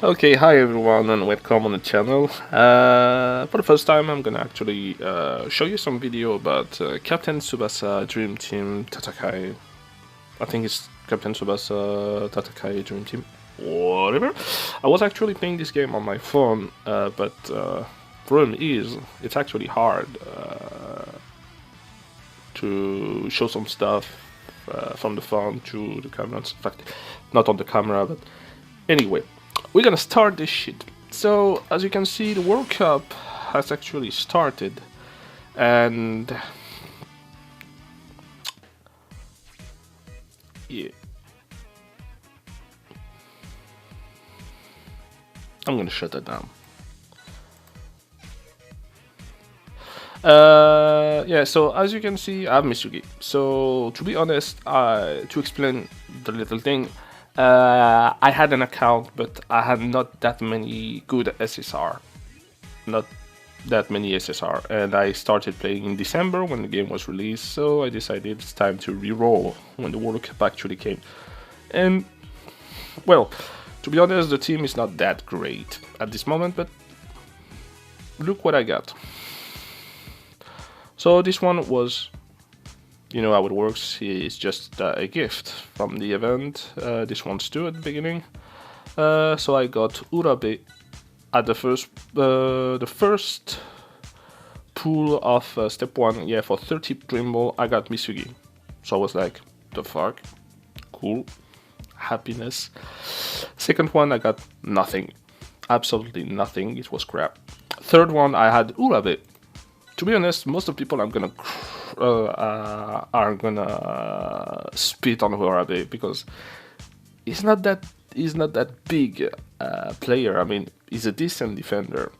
Okay, hi everyone and welcome on the channel. For the first time I'm gonna actually show you some video about Captain Tsubasa Dream Team Tatakae. I think it's Captain Tsubasa Tatakae Dream Team. Whatever. I was actually playing this game on my phone, but problem is it's actually hard to show some stuff from the phone to the camera. In fact, not on the camera, but anyway. We're gonna start this shit. So, as you can see, the World Cup has actually started, and yeah, I'm gonna shut that down. Yeah, so as you can see, I have Mitsugi. So, to be honest, to explain the little thing, I had an account, but I had not that many good SSR. Not that many SSR. And I started playing in December when the game was released, so I decided it's time to re-roll when the World Cup actually came. And, well, to be honest, the team is not that great at this moment, but look what I got. So this one was, you know how it works, it's just a gift from the event. This one's too at the beginning. So I got Urabe at the first pool of step 1. Yeah, for 30 Dream Ball I got Mitsugi. So I was like, the fuck? Cool. Happiness. Second one I got nothing. Absolutely nothing. It was crap. Third one I had Urabe. To be honest, most of the people are gonna spit on Urabe because he's not that big player. I mean, he's a decent defender,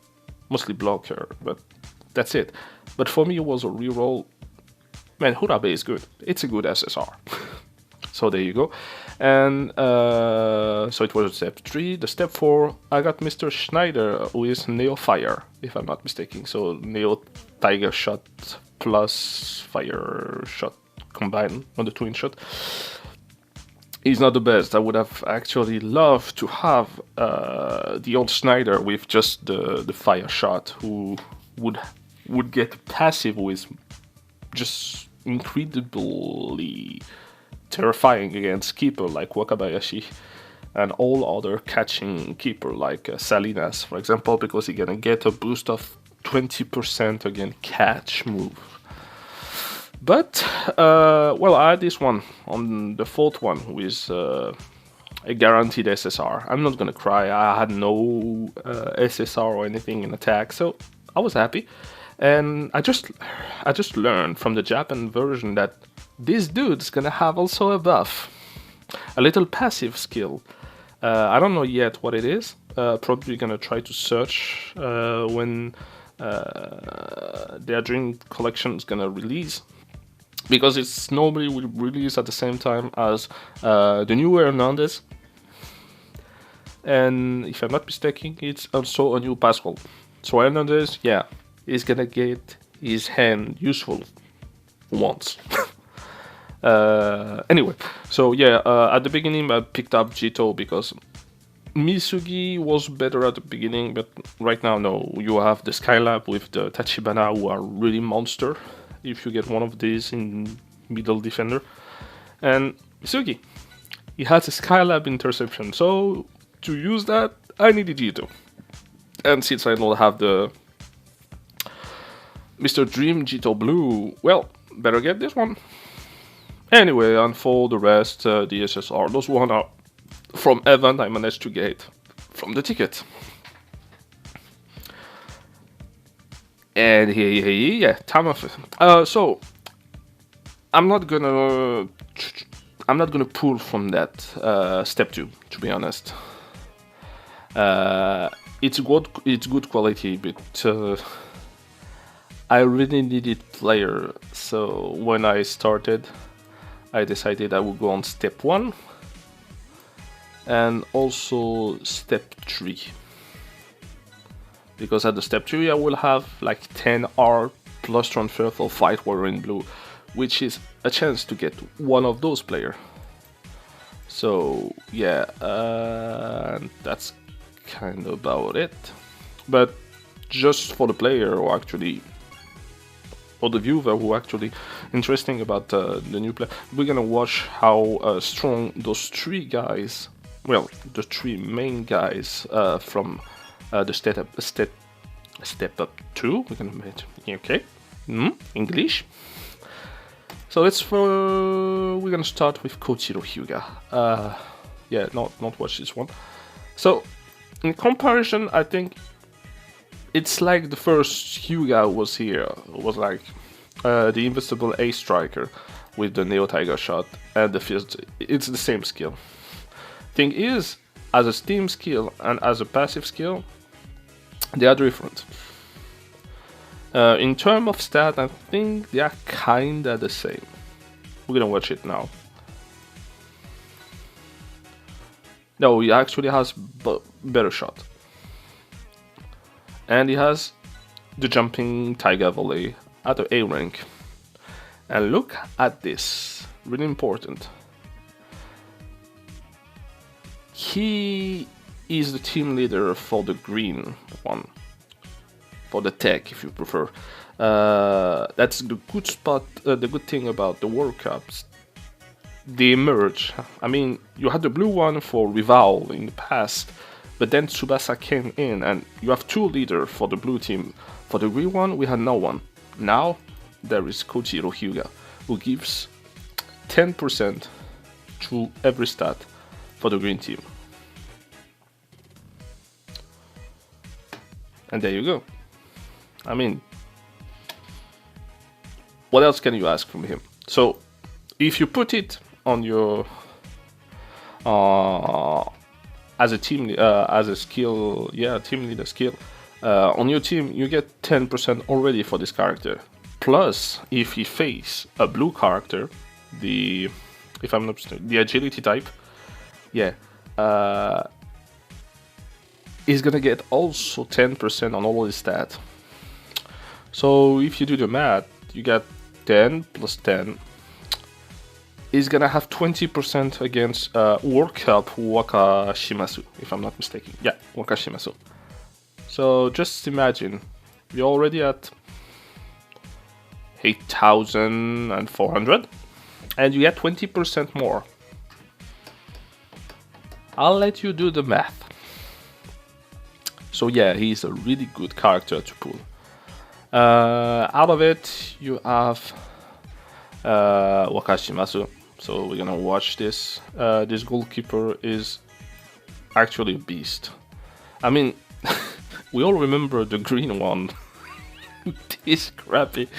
mostly blocker, but that's it. But for me, it was a reroll. Man, Urabe is good. It's a good SSR. So there you go. And so it was step 3. The step 4, I got Mr. Schneider, who is Neo Fire, if I'm not mistaken. So Neo Tiger Shot plus Fire Shot combined on the twin shot. He's not the best. I would have actually loved to have the old Schneider with just the Fire Shot, who would get passive with just incredibly terrifying against keeper like Wakabayashi and all other catching keeper like Salinas, for example, because he's gonna get a boost of 20% against catch move. But well, I had this one on the fourth one with a guaranteed SSR. I'm not gonna cry. I had no SSR or anything in attack, so I was happy. And I just learned from the Japan version that this dude's gonna have also a buff, a little passive skill. I don't know yet what it is. Probably gonna try to search when their Dream Collection is gonna release, because it's normally will release at the same time as the new Hernandez. And if I'm not mistaken, it's also a new Pascal. So Hernandez, yeah, is gonna get his hand useful once. Anyway, so yeah, at the beginning I picked up Jito because Mitsugi was better at the beginning, but right now no. You have the Skylab with the Tachibana, who are really monster if you get one of these in middle defender. And Mitsugi, he has a Skylab interception, so to use that I needed Jito. And since I don't have the Mr. Dream Jito Blue, well, better get this one. Anyway, and for the rest, the SSR, those one are from event I managed to get from the ticket. And yeah, time of it. So I'm not gonna pull from that step 2, to be honest. It's good quality, but I really needed player. So when I started, I decided I would go on step 1 and also step 3, because at the step 3 I will have like 10 R plus transfer for Fight Warrior in blue, which is a chance to get one of those players. So yeah, that's kind of about it. But just for the player or actually, or the viewer who actually interesting about the new player, we're gonna watch how strong those three guys, well, the three main guys from the step up 2. We're gonna make okay, English. So we're gonna start with Koichiro Hyuga. Yeah, not watch this one. So in comparison, I think it's like the first Hyuga was here. It was like the invincible ace striker with the Neo Tiger shot and the fist. It's the same skill. Thing is, as a team skill and as a passive skill, they are different. In terms of stat, I think they are kinda the same. We're gonna watch it now. No, he actually has better shot. And he has the jumping Tiger Volley at the A rank. And look at this, really important. He is the team leader for the green one. For the tech, if you prefer. That's the good spot. The good thing about the World Cups, they merge. I mean, you had the blue one for Rival in the past, but then Tsubasa came in, and you have two leaders for the blue team. For the green one, we had no one. Now there is Koichiro Hyuga, who gives 10% to every stat for the green team. And there you go. I mean, what else can you ask from him? So, if you put it on your as a team, as a skill, team leader skill, on your team, you get 10% already for this character. Plus, if he face a blue character, if I'm not mistaken, the agility type, he's gonna get also 10% on all his stats. So if you do the math, you get 10 plus 10. He's gonna have 20% against World Cup Wakashimazu, if I'm not mistaken. Yeah, Wakashimazu. So just imagine, you're already at 8,400, and you get 20% more. I'll let you do the math. So yeah, he's a really good character to pull. Out of it, you have Wakashimazu. So we're gonna watch this. This goalkeeper is actually a beast. I mean, we all remember the green one. This crappy.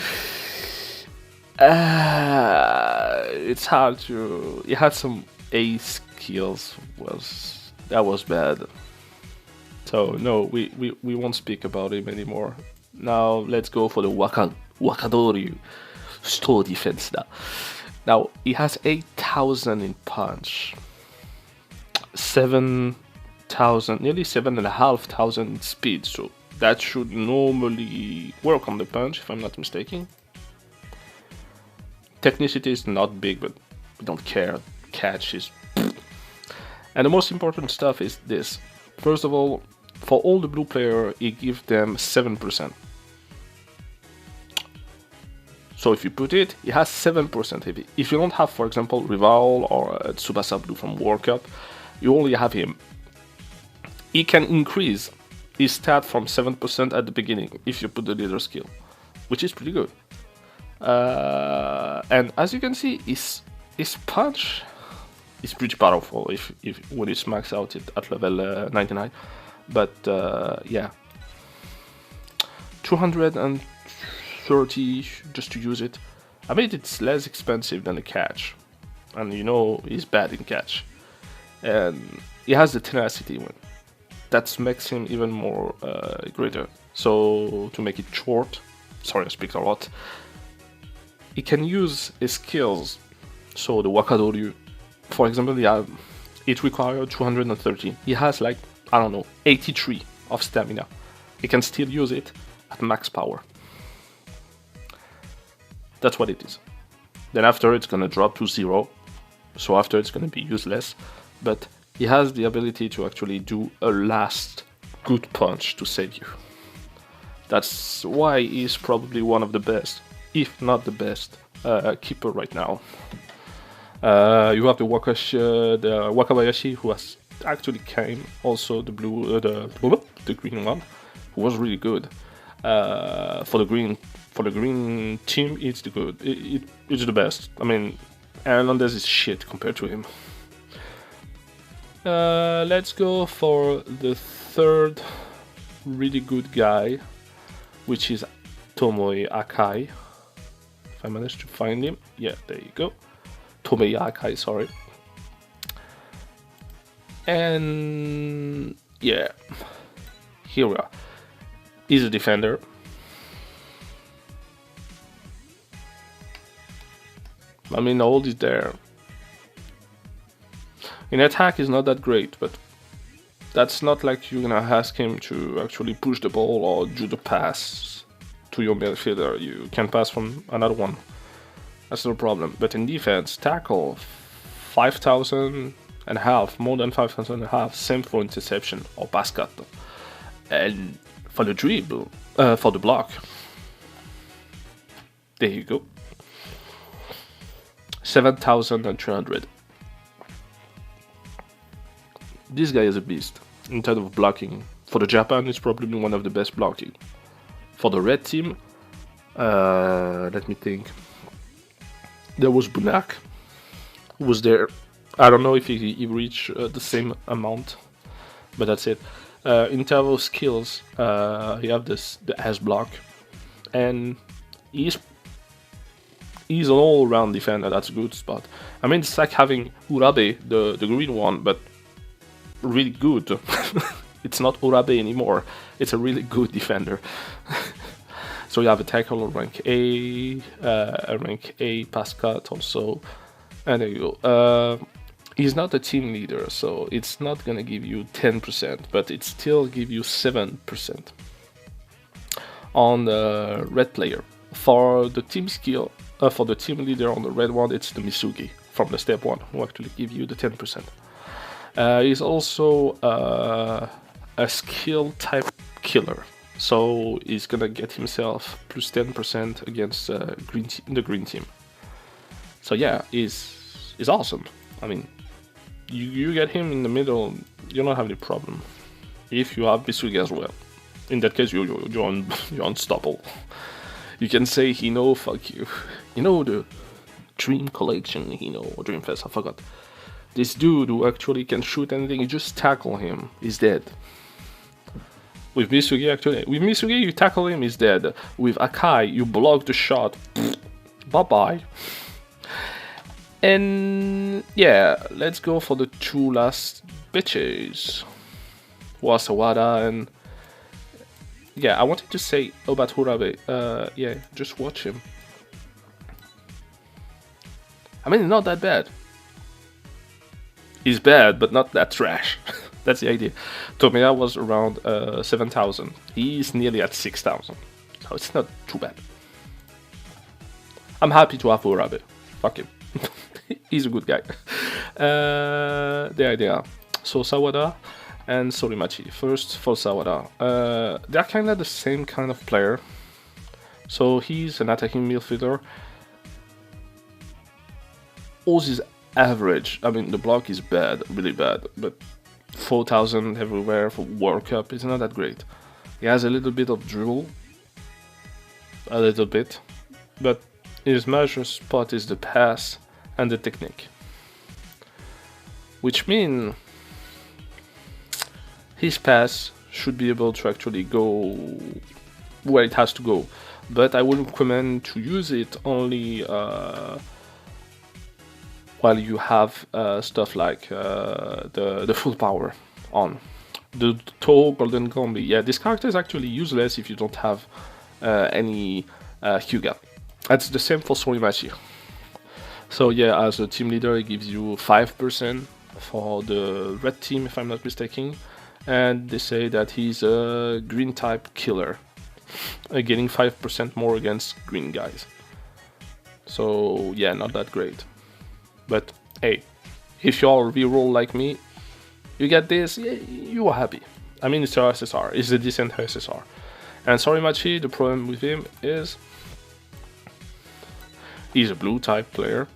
It's hard to. He had some ace skills. That was bad. So no, we won't speak about him anymore. Now let's go for the Wakadoryu store defense now. Now he has 8,000 in punch, 7,000, nearly 7,500 in speed. So that should normally work on the punch, if I'm not mistaken. Technicity is not big, but we don't care. Catch is. And the most important stuff is this. First of all, for all the blue player, he gives them 7%. So if you put it, he has 7% heavy. If you don't have, for example, Rival or Tsubasa Blue from World Cup, you only have him. He can increase his stat from 7% at the beginning if you put the leader skill, which is pretty good. And as you can see, his punch is pretty powerful if when it's maxed out at level 99. But yeah, 230 just to use it. I mean, it's less expensive than the catch, and you know he's bad in catch, and he has the tenacity one. That makes him even more greater. So to make it short, sorry I speak a lot, he can use his skills. So the Wakadoryu, for example, it requires 230. He has like, I don't know, 83 of stamina. He can still use it at max power. That's what it is. Then after it's gonna drop to 0. So after it's gonna be useless. But he has the ability to actually do a last good punch to save you. That's why he's probably one of the best, if not the best, keeper right now. You have the Wakabayashi, who has actually came also the green one, who was really good. For the green team, it's the good. It's the best. I mean, Hernandez is shit compared to him. Let's go for the third really good guy, which is Tomeya Akal. If I manage to find him, yeah, there you go. Tomeya Akal, sorry. And yeah, here we are. He's a defender. I mean, all is there. In attack, is not that great, but that's not like you're gonna ask him to actually push the ball or do the pass to your midfielder. You can pass from another one. That's no problem. But in defense, tackle 5,000 and a half, more than 5,000 and a half, same for interception or pass cut. And for the dribble, for the block, there you go. 7,300. This guy is a beast in terms of blocking. For the Japan, it's probably one of the best blocking. For the red team, let me think. There was Bunak, who was there. I don't know if he reached the same amount, but that's it. In terms of skills, you have the S block, and he's an all-round defender. That's a good spot. I mean, it's like having Urabe, the green one, but really good. It's not Urabe anymore. It's a really good defender. So you have a tackle rank A pass cut also, and there you go. He's not a team leader, so it's not gonna give you 10%, but it still give you 7% on the red player. For the team skill, for the team leader on the red one, it's the Misugi from the step 1 who actually give you the 10%. He's also a skill type killer, so he's gonna get himself plus 10% against the green team. So yeah, he's awesome. I mean, you get him in the middle, you don't have any problem. If you have Misugi as well, in that case you're unstoppable. You can say Hino, fuck you. You know the Dream Collection, Hino, or Dream Fest, I forgot. This dude who actually can shoot anything, you just tackle him, he's dead. With Misugi, you tackle him, he's dead. With Akal, you block the shot, bye-bye. And yeah, let's go for the two last bitches. Wasawada and... Yeah, I wanted to say about Urabe, yeah, just watch him. I mean, not that bad. He's bad, but not that trash. That's the idea. Tomeya was around 7,000. He's nearly at 6,000. So it's not too bad. I'm happy to have Urabe. Fuck him. He's a good guy. There they are. So Sawada and Sorimachi. First for Sawada. They're kind of the same kind of player. So he's an attacking midfielder. Oz is average. I mean, the block is bad, really bad, but 4,000 everywhere for World Cup is not that great. He has a little bit of dribble, a little bit, but his major spot is the pass and the technique, which means his pass should be able to actually go where it has to go, but I would recommend to use it only while you have stuff like the full power on. The Toho Golden Combi, yeah, this character is actually useless if you don't have any Hyuga. That's the same for Sorimachi. So yeah, as a team leader, it gives you 5% for the red team, if I'm not mistaken. And they say that he's a green type killer, getting 5% more against green guys. So yeah, not that great. But hey, if you all reroll like me, You get this, you are happy. I mean, it's your SSR. It's a decent SSR. And Sorimachi, the problem with him is he's a blue type player,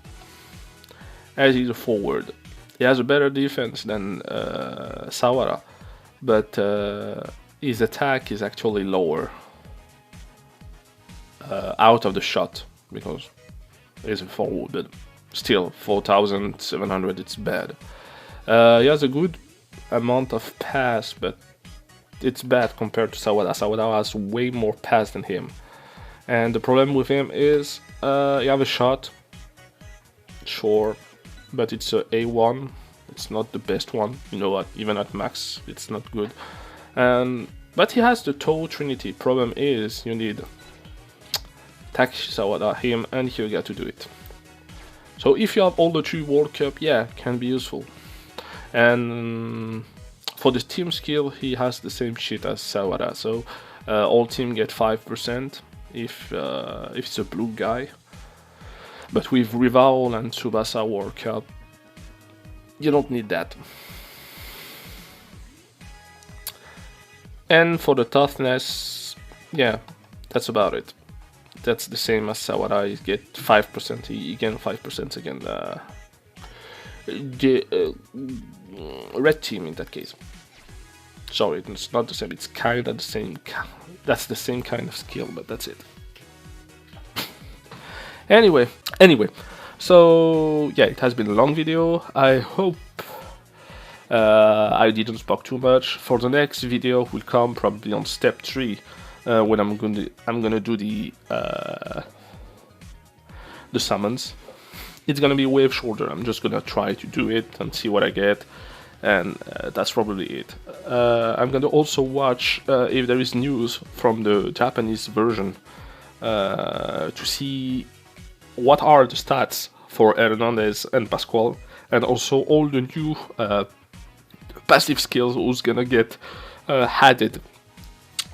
as he's a forward. He has a better defense than Sawara, but his attack is actually lower out of the shot because he's a forward, but still 4,700, it's bad. He has a good amount of pass, but it's bad compared to Sawada. Sawada has way more pass than him. And the problem with him is you have a shot, sure, but it's a A1. It's not the best one, you know what, even at max, it's not good. But he has the toe trinity. Problem is, you need Takeshi Sawada, him, and Hyuga to do it. So if you have all the 3 World Cup, yeah, can be useful. And for the team skill, he has the same shit as Sawada. So all team get 5% if it's a blue guy. But with Rival and Tsubasa World Cup, you don't need that. And for the toughness, yeah, that's about it. That's the same as Sawada. You get 5%. He gain 5% again. The red team in that case. Sorry, it's not the same. It's kind of the same. That's the same kind of skill, but that's it. Anyway, so yeah, it has been a long video. I hope I didn't spoke too much. For the next video, will come probably on step 3, when I'm gonna do the summons. It's gonna be way shorter. I'm just gonna try to do it and see what I get, and that's probably it. I'm gonna also watch if there is news from the Japanese version to see what are the stats for Hernandez and Pascual, and also all the new passive skills who's gonna get added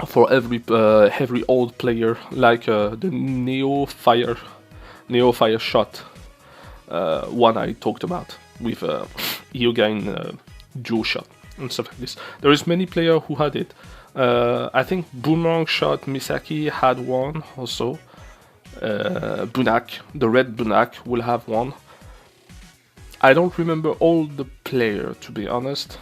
for every old player, like the Neo Fire shot one I talked about with Hyuga in dual shot and stuff like this. There is many players who had it. I think Boomerang Shot Misaki had one also. Bunak, the red Bunak, will have one. I don't remember all the players, to be honest.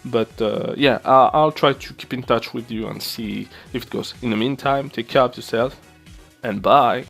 But yeah, I'll try to keep in touch with you and see if it goes. In the meantime, take care of yourself, and bye!